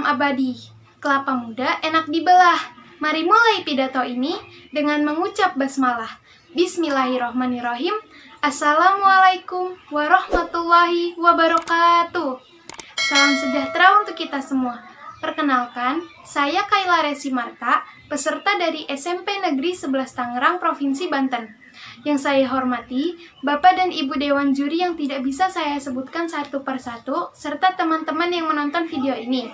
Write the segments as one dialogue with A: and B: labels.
A: alam abadi. Kelapa muda enak dibelah. Mari mulai pidato ini dengan mengucap basmalah. Bismillahirrahmanirrahim. Assalamualaikum warahmatullahi wabarakatuh. Salam sejahtera untuk kita semua. Perkenalkan, saya Kayla Resi Marta, peserta dari SMP Negeri 11 Tangerang, Provinsi Banten. Yang saya hormati, Bapak dan Ibu Dewan Juri yang tidak bisa saya sebutkan satu persatu, serta teman-teman yang menonton video ini.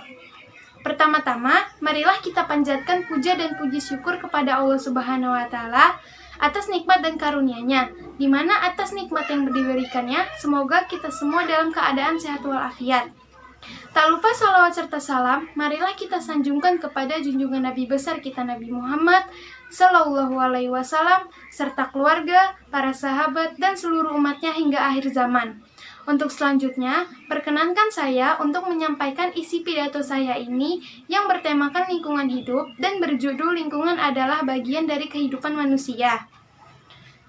A: Pertama-tama, marilah kita panjatkan puja dan puji syukur kepada Allah Subhanahu wa Ta'ala atas nikmat dan karunia-Nya, di mana atas nikmat yang diberikannya, semoga kita semua dalam keadaan sehat walafiat. Tak lupa salawat serta salam, marilah kita sanjungkan kepada junjungan Nabi besar kita Nabi Muhammad Sallallahu Alaihi Wasallam, serta keluarga, para sahabat, dan seluruh umatnya hingga akhir zaman. Untuk selanjutnya, perkenankan saya untuk menyampaikan isi pidato saya ini yang bertemakan lingkungan hidup dan berjudul lingkungan adalah bagian dari kehidupan manusia.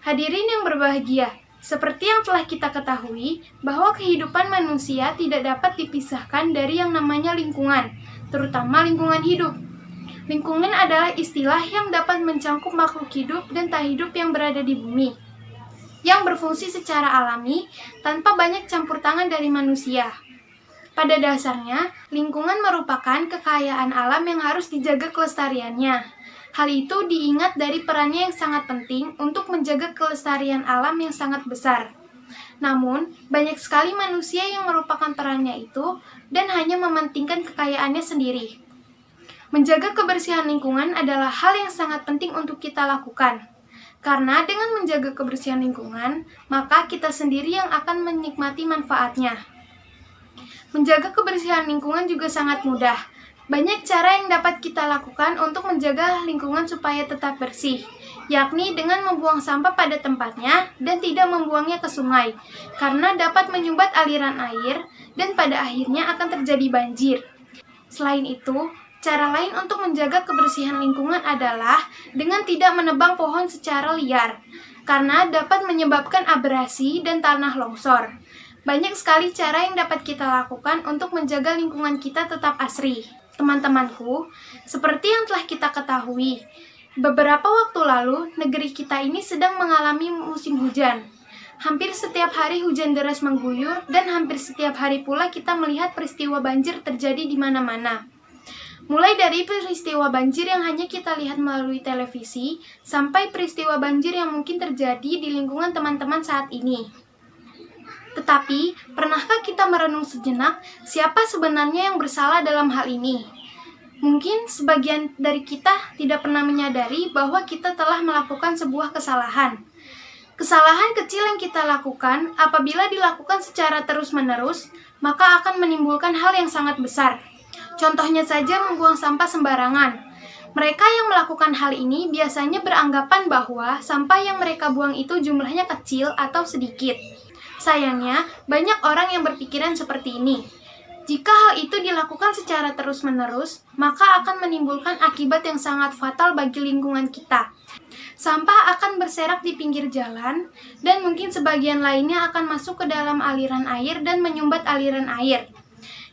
A: Hadirin yang berbahagia, seperti yang telah kita ketahui, bahwa kehidupan manusia tidak dapat dipisahkan dari yang namanya lingkungan, terutama lingkungan hidup. Lingkungan adalah istilah yang dapat mencakup makhluk hidup dan tak hidup yang berada di bumi, yang berfungsi secara alami tanpa banyak campur tangan dari manusia. Pada dasarnya, lingkungan merupakan kekayaan alam yang harus dijaga kelestariannya. Hal itu diingat dari perannya yang sangat penting untuk menjaga kelestarian alam yang sangat besar. Namun, banyak sekali manusia yang merupakan perannya itu dan hanya mementingkan kekayaannya sendiri. Menjaga kebersihan lingkungan adalah hal yang sangat penting untuk kita lakukan. Karena dengan menjaga kebersihan lingkungan, maka kita sendiri yang akan menikmati manfaatnya. Menjaga kebersihan lingkungan juga sangat mudah. Banyak cara yang dapat kita lakukan untuk menjaga lingkungan supaya tetap bersih, yakni dengan membuang sampah pada tempatnya dan tidak membuangnya ke sungai, karena dapat menyumbat aliran air dan pada akhirnya akan terjadi banjir. Selain itu, cara lain untuk menjaga kebersihan lingkungan adalah dengan tidak menebang pohon secara liar, karena dapat menyebabkan abrasi dan tanah longsor. Banyak sekali cara yang dapat kita lakukan untuk menjaga lingkungan kita tetap asri. Teman-temanku, seperti yang telah kita ketahui, beberapa waktu lalu negeri kita ini sedang mengalami musim hujan. Hampir setiap hari hujan deras mengguyur dan hampir setiap hari pula kita melihat peristiwa banjir terjadi di mana-mana. Mulai dari peristiwa banjir yang hanya kita lihat melalui televisi, sampai peristiwa banjir yang mungkin terjadi di lingkungan teman-teman saat ini. Tetapi, pernahkah kita merenung sejenak siapa sebenarnya yang bersalah dalam hal ini? Mungkin sebagian dari kita tidak pernah menyadari bahwa kita telah melakukan sebuah kesalahan. Kesalahan kecil yang kita lakukan apabila dilakukan secara terus-menerus, maka akan menimbulkan hal yang sangat besar. Contohnya saja membuang sampah sembarangan. Mereka yang melakukan hal ini biasanya beranggapan bahwa sampah yang mereka buang itu jumlahnya kecil atau sedikit. Sayangnya, banyak orang yang berpikiran seperti ini. Jika hal itu dilakukan secara terus-menerus, maka akan menimbulkan akibat yang sangat fatal bagi lingkungan kita. Sampah akan berserak di pinggir jalan, dan mungkin sebagian lainnya akan masuk ke dalam aliran air dan menyumbat aliran air.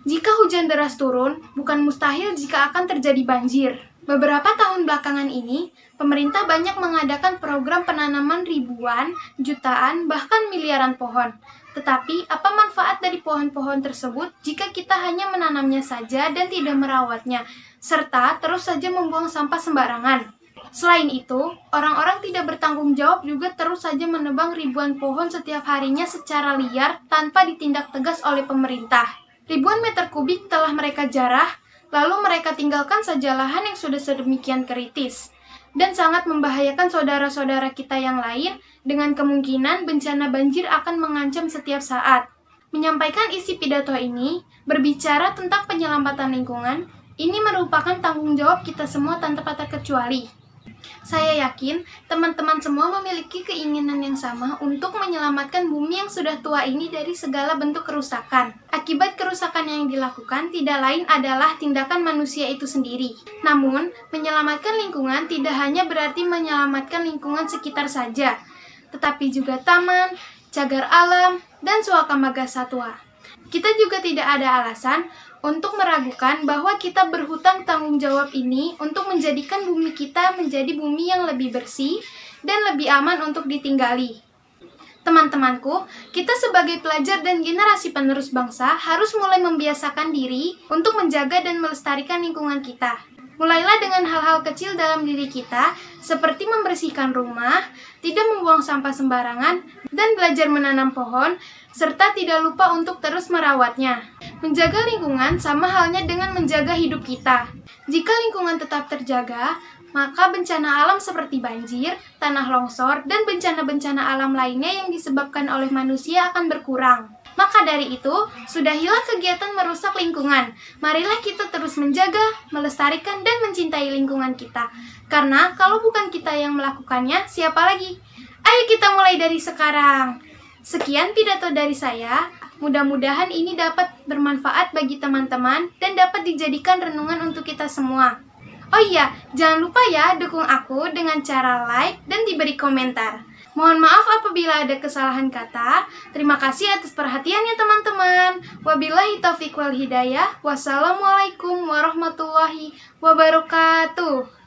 A: Jika hujan deras turun, bukan mustahil jika akan terjadi banjir. Beberapa tahun belakangan ini, pemerintah banyak mengadakan program penanaman ribuan, jutaan, bahkan miliaran pohon. Tetapi, apa manfaat dari pohon-pohon tersebut jika kita hanya menanamnya saja dan tidak merawatnya, serta terus saja membuang sampah sembarangan? Selain itu, orang-orang tidak bertanggung jawab juga terus saja menebang ribuan pohon setiap harinya secara liar tanpa ditindak tegas oleh pemerintah. Ribuan meter kubik telah mereka jarah, lalu mereka tinggalkan saja lahan yang sudah sedemikian kritis, dan sangat membahayakan saudara-saudara kita yang lain dengan kemungkinan bencana banjir akan mengancam setiap saat. Menyampaikan isi pidato ini, berbicara tentang penyelamatan lingkungan, ini merupakan tanggung jawab kita semua tanpa terkecuali. Saya yakin teman-teman semua memiliki keinginan yang sama untuk menyelamatkan bumi yang sudah tua ini dari segala bentuk kerusakan. Akibat kerusakan yang dilakukan tidak lain adalah tindakan manusia itu sendiri. Namun, menyelamatkan lingkungan tidak hanya berarti menyelamatkan lingkungan sekitar saja, tetapi juga taman, cagar alam, dan suaka marga satwa. Kita juga tidak ada alasan untuk meragukan bahwa kita berhutang tanggung jawab ini untuk menjadikan bumi kita menjadi bumi yang lebih bersih dan lebih aman untuk ditinggali. Teman-temanku, kita sebagai pelajar dan generasi penerus bangsa harus mulai membiasakan diri untuk menjaga dan melestarikan lingkungan kita. Mulailah dengan hal-hal kecil dalam diri kita, seperti membersihkan rumah, tidak membuang sampah sembarangan, dan belajar menanam pohon, serta tidak lupa untuk terus merawatnya. Menjaga lingkungan sama halnya dengan menjaga hidup kita. Jika lingkungan tetap terjaga, maka bencana alam seperti banjir, tanah longsor, dan bencana-bencana alam lainnya yang disebabkan oleh manusia akan berkurang. Maka dari itu, sudahilah kegiatan merusak lingkungan. Marilah kita terus menjaga, melestarikan, dan mencintai lingkungan kita. Karena kalau bukan kita yang melakukannya, siapa lagi? Ayo kita mulai dari sekarang. Sekian pidato dari saya. Mudah-mudahan ini dapat bermanfaat bagi teman-teman dan dapat dijadikan renungan untuk kita semua. Oh iya, jangan lupa ya dukung aku dengan cara like dan diberi komentar. Mohon maaf apabila ada kesalahan kata. Terima kasih atas perhatiannya teman-teman. Wabillahi taufiq wal hidayah. Wassalamualaikum warahmatullahi wabarakatuh.